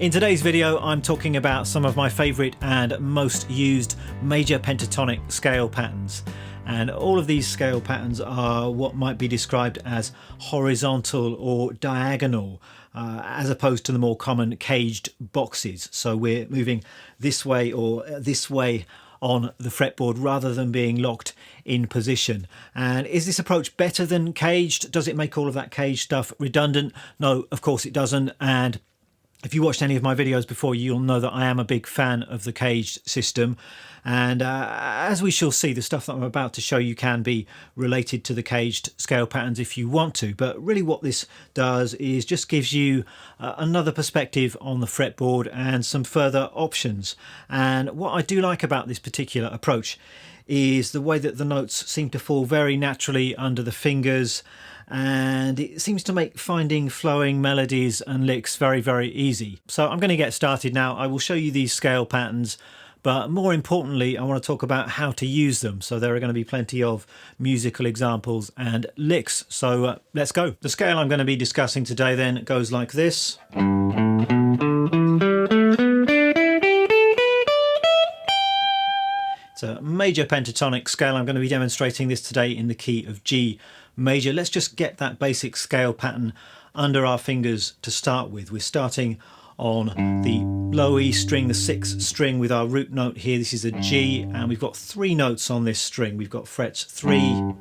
In today's video, I'm talking about some of my favourite and most used major pentatonic scale patterns. And all of these scale patterns are what might be described as horizontal or diagonal, as opposed to the more common caged boxes. So we're moving this way or this way on the fretboard rather than being locked in position. And is this approach better than caged? Does it make all of that caged stuff redundant? No, of course it doesn't. And if you watched any of my videos before, you'll know that I am a big fan of the caged system. And as we shall see, the stuff that I'm about to show you can be related to the caged scale patterns if you want to. But really what this does is just gives you another perspective on the fretboard and some further options. And what I do like about this particular approach is the way that the notes seem to fall very naturally under the fingers, and it seems to make finding flowing melodies and licks very, very easy. So I'm going to get started now. I will show you these scale patterns, but more importantly, I want to talk about how to use them. So there are going to be plenty of musical examples and licks. So let's go. The scale I'm going to be discussing today then goes like this. It's a major pentatonic scale. I'm going to be demonstrating this today in the key of G major. Let's just get that basic scale pattern under our fingers to start with. We're starting on the low E string, the 6th string, with our root note here. This is a G, and we've got 3 notes on this string. We've got frets 3,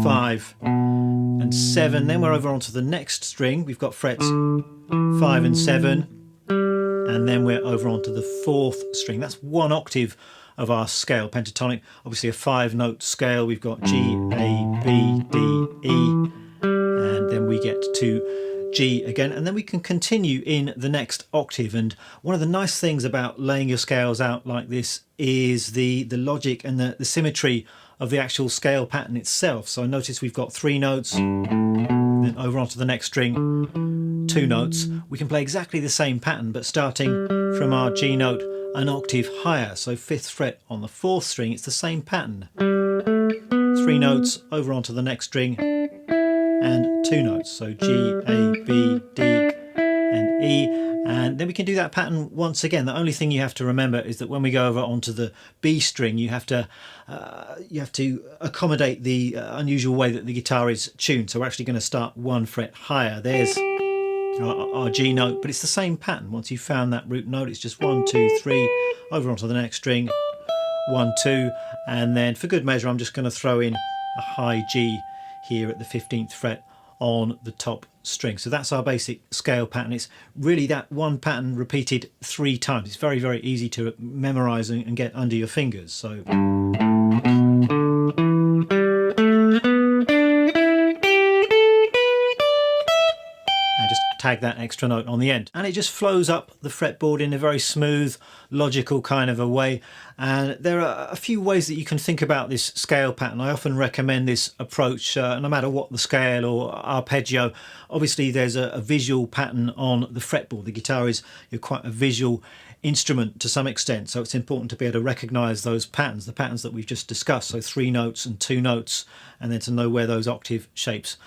5 and 7. Then we're over onto the next string. We've got frets 5 and 7, and then we're over onto the 4th string. That's 1 octave of our scale pentatonic. Obviously a 5-note scale. We've got G, A, B, D, E, and then we get to G again, and then we can continue in the next octave. And one of the nice things about laying your scales out like this is the logic and the symmetry of the actual scale pattern itself. So notice we've got 3 notes, then over onto the next string 2 notes. We can play exactly the same pattern, but starting from our G note an octave higher. So 5th fret on the 4th string, it's the same pattern. 3 notes over onto the next string and 2 notes. So G, A, B, D and E. And then we can do that pattern once again. The only thing you have to remember is that when we go over onto the B string, you have to accommodate the unusual way that the guitar is tuned. So we're actually going to start 1 fret higher. There's our G note, but it's the same pattern. Once you've found that root note, it's just 1, 2, 3, over onto the next string, 1, 2, and then for good measure I'm just going to throw in a high G here at the 15th fret on the top string. So that's our basic scale pattern. It's really that one pattern repeated 3 times. It's very, very easy to memorize and get under your fingers. So tag that extra note on the end, and it just flows up the fretboard in a very smooth, logical kind of a way. And there are a few ways that you can think about this scale pattern. I often recommend this approach no matter what the scale or arpeggio. Obviously there's a visual pattern on the fretboard. The guitar is quite a visual instrument to some extent, so it's important to be able to recognize those patterns, the patterns that we've just discussed. So 3 notes and 2 notes, and then to know where those octave shapes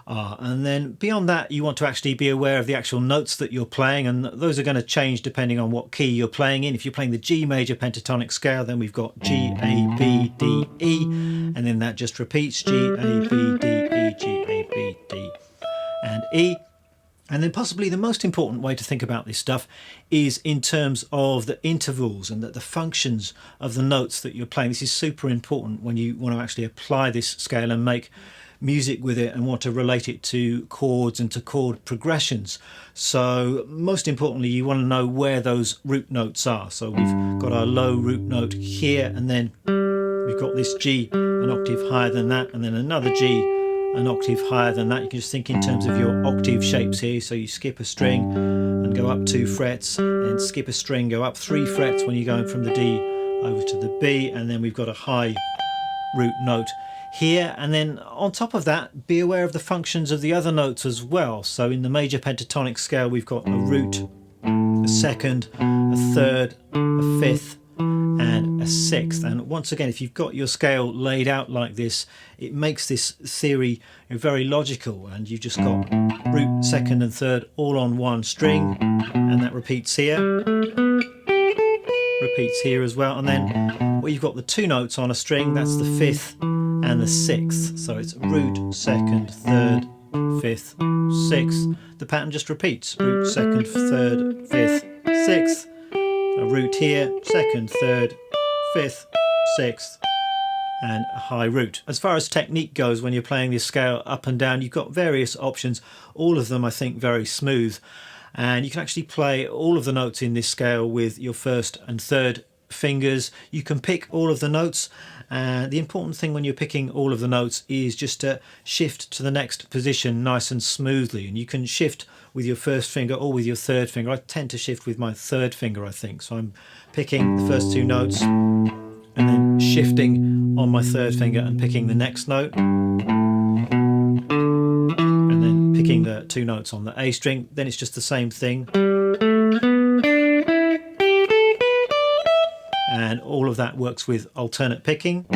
are. And then beyond that, you want to actually be aware of the actual notes that you're playing, and those are going to change depending on what key you're playing in. If you're playing the G major pentatonic scale, then we've got G, A, B, D, E, and then that just repeats G, A, B, D, E, G, A, B, D and E. And then possibly the most important way to think about this stuff is in terms of the intervals and the functions of the notes that you're playing. This is super important when you want to actually apply this scale and make music with it and want to relate it to chords and to chord progressions. So most importantly, you want to know where those root notes are. So we've got our low root note here, and then we've got this G an octave higher than that, and then another G an octave higher than that. You can just think in terms of your octave shapes here. So you skip a string and go up 2 frets, and skip a string, go up 3 frets when you're going from the D over to the B, and then we've got a high root note here. And then on top of that, be aware of the functions of the other notes as well. So in the major pentatonic scale, we've got a root, a 2nd, a 3rd, a 5th and a sixth. And once again, if you've got your scale laid out like this, it makes this theory very logical, and you've just got root, second and third all on one string, and that repeats here, repeats here as well. And then you've got the two notes on a string, that's the fifth and the sixth. So it's root, second, third, fifth, sixth. The pattern just repeats, root, second, third, fifth, sixth. A root here, second, third, fifth, sixth, and a high root. As far as technique goes, when you're playing this scale up and down, you've got various options, all of them I think very smooth, and you can actually play all of the notes in this scale with your first and third fingers. You can pick all of the notes, and the important thing when you're picking all of the notes is just to shift to the next position nice and smoothly, and you can shift with your first finger or with your third finger. I tend to shift with my third finger, I think, so I'm picking the first two notes and then shifting on my third finger and picking the next note, and then picking the two notes on the A string. Then it's just the same thing, and all of that works with alternate picking.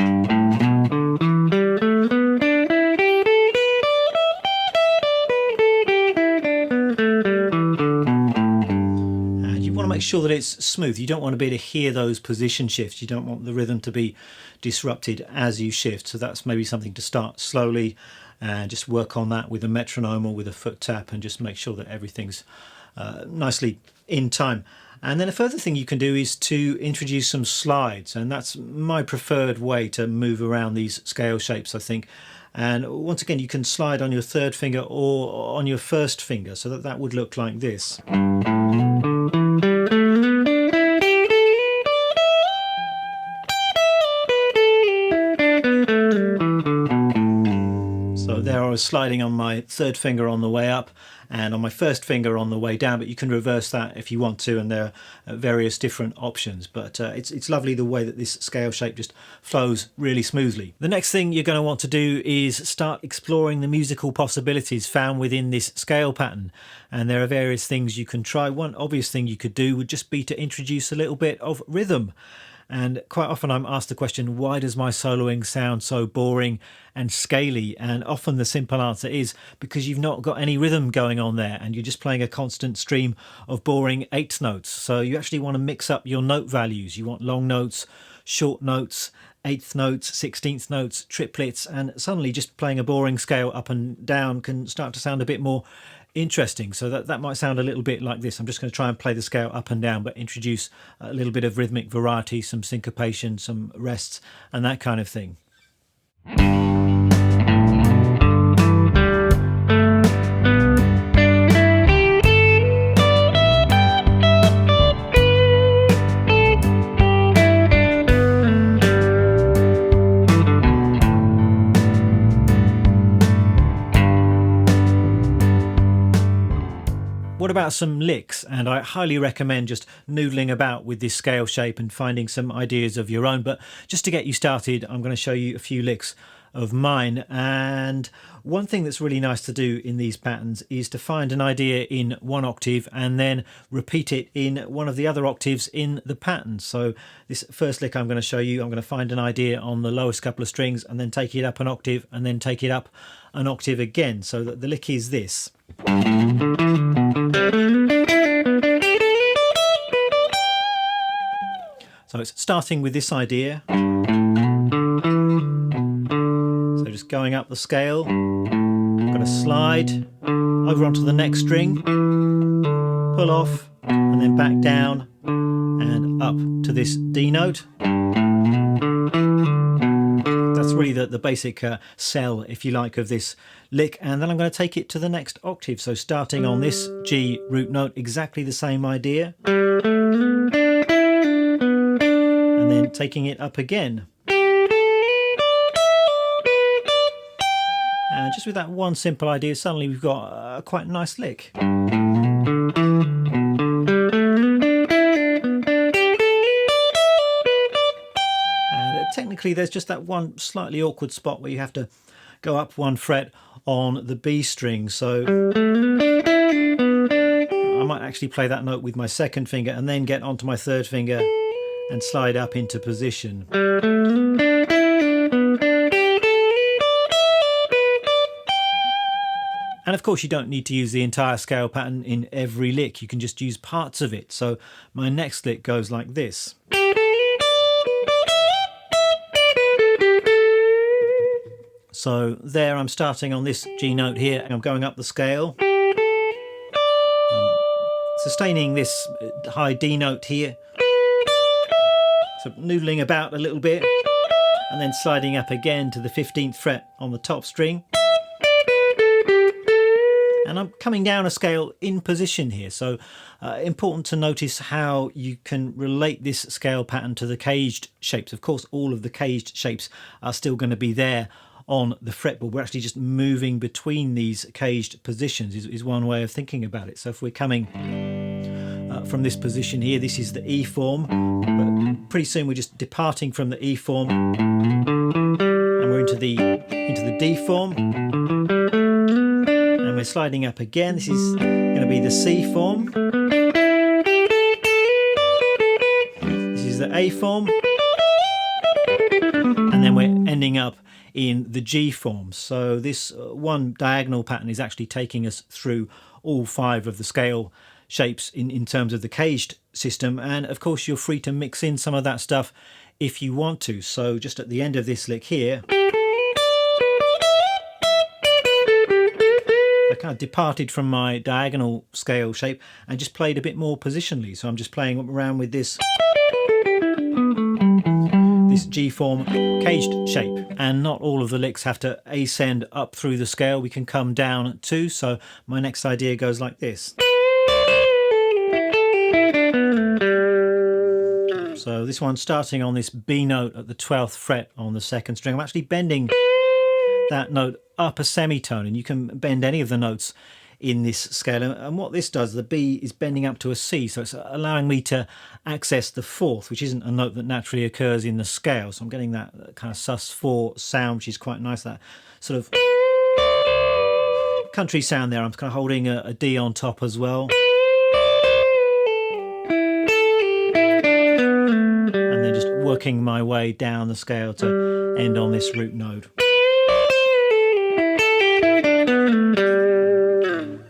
Make sure that it's smooth. You don't want to be able to hear those position shifts. You don't want the rhythm to be disrupted as you shift. So that's maybe something to start slowly and just work on that with a metronome or with a foot tap, and just make sure that everything's nicely in time. And then a further thing you can do is to introduce some slides, and that's my preferred way to move around these scale shapes, I think. And once again, you can slide on your third finger or on your first finger, so that would look like this. So there I was sliding on my third finger on the way up and on my first finger on the way down, but you can reverse that if you want to, and there are various different options. But it's lovely the way that this scale shape just flows really smoothly. The next thing you're going to want to do is start exploring the musical possibilities found within this scale pattern, and there are various things you can try. One obvious thing you could do would just be to introduce a little bit of rhythm. And quite often I'm asked the question, why does my soloing sound so boring and scaly? And often the simple answer is because you've not got any rhythm going on there, and you're just playing a constant stream of boring eighth notes. So you actually want to mix up your note values. You want long notes, short notes, eighth notes, 16th notes, triplets, and suddenly just playing a boring scale up and down can start to sound a bit more interesting. So that might sound a little bit like this. I'm just going to try and play the scale up and down, but introduce a little bit of rhythmic variety, some syncopation, some rests, and that kind of thing. What about some licks? And I highly recommend just noodling about with this scale shape and finding some ideas of your own. But just to get you started, I'm going to show you a few licks of mine. And one thing that's really nice to do in these patterns is to find an idea in one octave and then repeat it in one of the other octaves in the pattern. So this first lick I'm going to show you, I'm going to find an idea on the lowest couple of strings and then take it up an octave and then take it up an octave again. So that the lick is this. So it's starting with this idea. So just going up the scale, I'm going to slide over onto the next string, pull off, and then back down and up to this D note. That's really the basic cell, if you like, of this lick. And then I'm going to take it to the next octave. So starting on this G root note, exactly the same idea. And then taking it up again. And just with that one simple idea, suddenly we've got a quite nice lick. Technically there's just that one slightly awkward spot where you have to go up one fret on the B string, so I might actually play that note with my second finger and then get onto my third finger and slide up into position. And of course you don't need to use the entire scale pattern in every lick, you can just use parts of it. So my next lick goes like this. So there I'm starting on this G note here and I'm going up the scale. I'm sustaining this high D note here. So noodling about a little bit and then sliding up again to the 15th fret on the top string. And I'm coming down a scale in position here, so important to notice how you can relate this scale pattern to the caged shapes. Of course, all of the caged shapes are still going to be there on the fretboard. We're actually just moving between these caged positions is one way of thinking about it. So if we're coming from this position here, this is the E form, but pretty soon we're just departing from the E form and we're into the D form. And we're sliding up again. This is going to be the C form. This is the A form. And then we're ending up in the G form. So this one diagonal pattern is actually taking us through all 5 of the scale shapes in terms of the caged system. And of course you're free to mix in some of that stuff if you want to. So just at the end of this lick here, I kind of departed from my diagonal scale shape and just played a bit more positionally. So I'm just playing around with this G form caged shape, and not all of the licks have to ascend up through the scale. We can come down too. So my next idea goes like this. So this one's starting on this B note at the 12th fret on the 2nd string. I'm actually bending that note up a semitone, and you can bend any of the notes in this scale. And what this does, the B is bending up to a C, so it's allowing me to access the 4th, which isn't a note that naturally occurs in the scale. So I'm getting that kind of sus4 sound, which is quite nice, that sort of country sound there. I'm kind of holding a D on top as well. And then just working my way down the scale to end on this root note.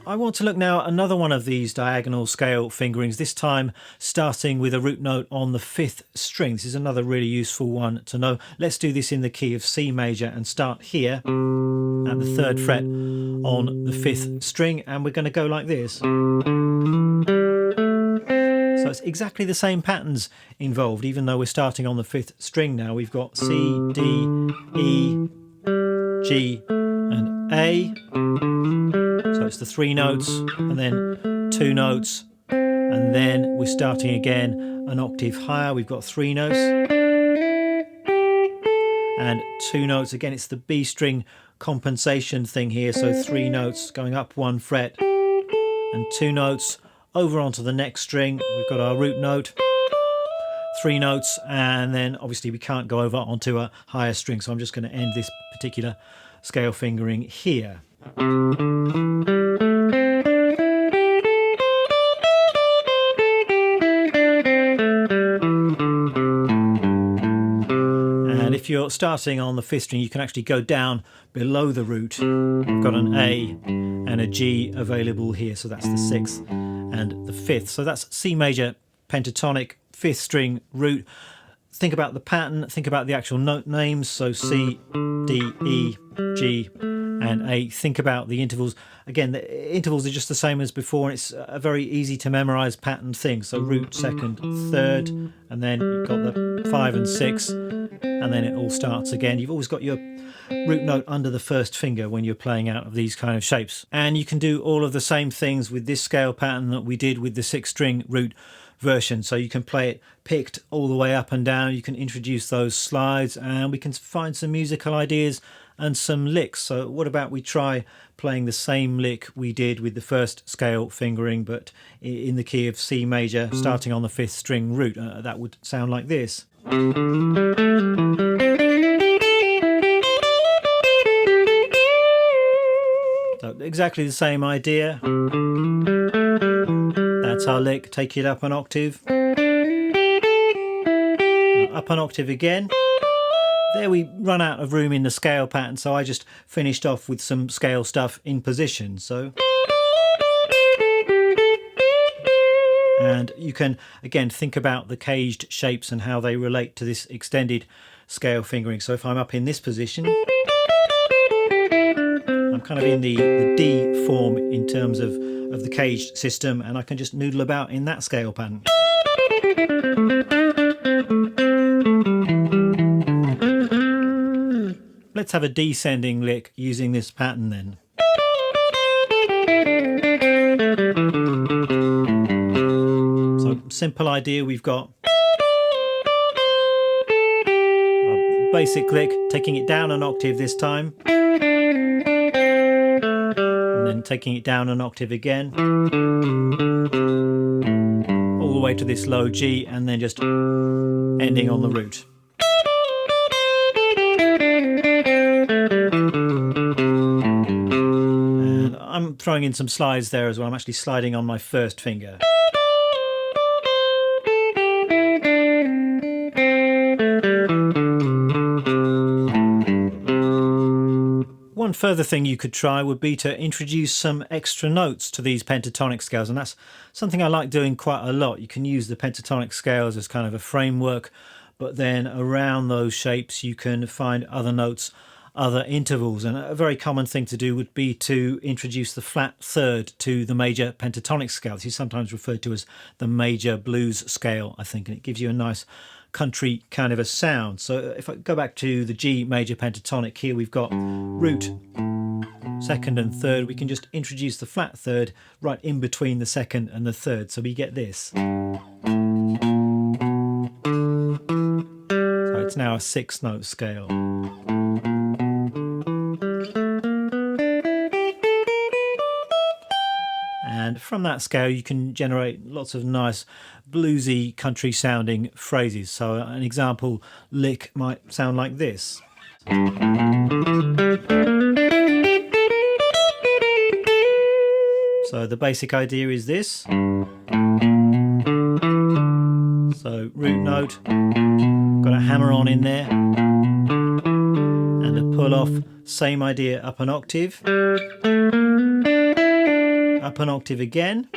I want to look now at another one of these diagonal scale fingerings, this time starting with a root note on the 5th string. This is another really useful one to know. Let's do this in the key of C major and start here at the 3rd fret on the 5th string, and we're going to go like this. So it's exactly the same patterns involved, even though we're starting on the 5th string now. We've got C, D, E, G and A. So it's the 3 notes and then 2 notes, and then we're starting again an octave higher. We've got 3 notes and 2 notes. Again, it's the B string compensation thing here. So 3 notes going up 1 fret and 2 notes over onto the next string. We've got our root note, 3 notes, and then obviously we can't go over onto a higher string. So I'm just going to end this particular scale fingering here. And if you're starting on the 5th string, you can actually go down below the root. I've got an A and a G available here, so that's the 6th and the 5th. So that's C major pentatonic 5th string root. Think about the pattern, think about the actual note names, so C, D, E, G and A. Think about the intervals. Again, the intervals are just the same as before, and it's a very easy to memorize pattern thing. So root, 2nd, 3rd, and then you've got the 5 and 6, and then it all starts again. You've always got your root note under the 1st finger when you're playing out of these kind of shapes. And you can do all of the same things with this scale pattern that we did with the 6th string root version. So you can play it picked all the way up and down. You can introduce those slides, and we can find some musical ideas and some licks. So what about we try playing the same lick we did with the 1st scale fingering, but in the key of C major, starting on the 5th string root. That would sound like this. So exactly the same idea. That's our lick. Take it up an octave. up an octave again. There we run out of room in the scale pattern, so I just finished off with some scale stuff in position. So, and you can again think about the caged shapes and how they relate to this extended scale fingering. So if I'm up in this position, I'm kind of in the D form in terms of the caged system, and I can just noodle about in that scale pattern. Let's have a descending lick using this pattern then. So simple idea, we've got a basic lick, taking it down an octave this time, and then taking it down an octave again, all the way to this low G, and then just ending on the root. And I'm throwing in some slides there as well. I'm actually sliding on my first finger. One further thing you could try would be to introduce some extra notes to these pentatonic scales, and that's something I like doing quite a lot. You can use the pentatonic scales as kind of a framework, but then around those shapes you can find other notes, other intervals, and a very common thing to do would be to introduce the flat third to the major pentatonic scale. This is sometimes referred to as the major blues scale, I think, and it gives you a nice country kind of a sound. So if I go back to the G major pentatonic, here we've got root, second and third. We can just introduce the flat third right in between the second and the third, so we get this. So it's now a 6-note scale. And from that scale you can generate lots of nice bluesy country sounding phrases. So an example lick might sound like this. So the basic idea is this. So root note, got a hammer on in there, and a pull off, same idea, up an octave, up an octave again,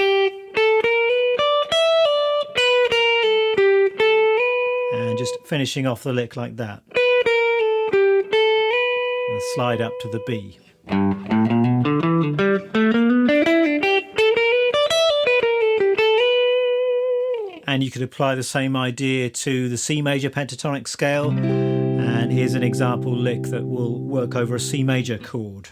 and just finishing off the lick like that, and slide up to the B. And you could apply the same idea to the C major pentatonic scale, and here's an example lick that will work over a C major chord.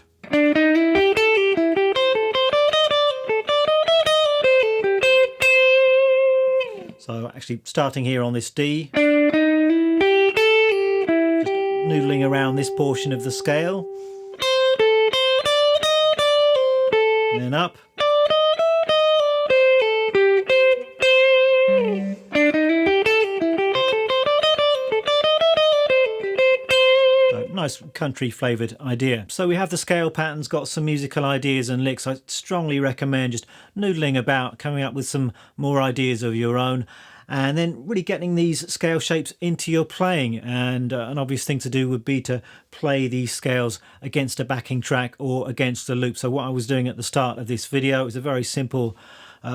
So actually starting here on this D, just noodling around this portion of the scale, and then up, nice country flavoured idea. So we have the scale patterns, got some musical ideas and licks. I strongly recommend just noodling about, coming up with some more ideas of your own, and then really getting these scale shapes into your playing. And an obvious thing to do would be to play these scales against a backing track or against a loop. So what I was doing at the start of this video is a very simple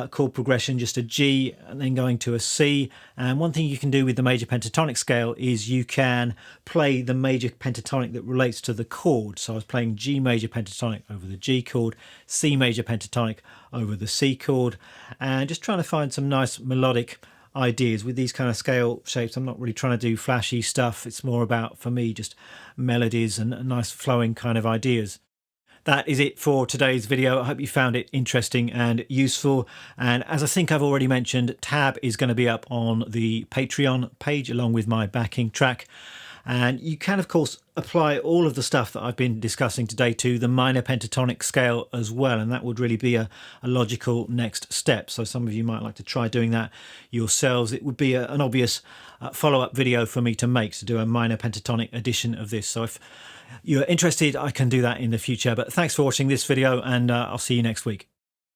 chord progression, just a G and then going to a C. And one thing you can do with the major pentatonic scale is you can play the major pentatonic that relates to the chord. So I was playing G major pentatonic over the G chord, C major pentatonic over the C chord, and just trying to find some nice melodic ideas with these kind of scale shapes. I'm not really trying to do flashy stuff. It's more about, for me, just melodies and nice flowing kind of ideas. That is it for today's video. I hope you found it interesting and useful. And as I think I've already mentioned, tab is going to be up on the Patreon page along with my backing track. And you can, of course, apply all of the stuff that I've been discussing today to the minor pentatonic scale as well. And that would really be a logical next step. So some of you might like to try doing that yourselves. It would be an obvious follow-up video for me to make, to do a minor pentatonic edition of this. So if you're interested, I can do that in the future. But thanks for watching this video, and I'll see you next week.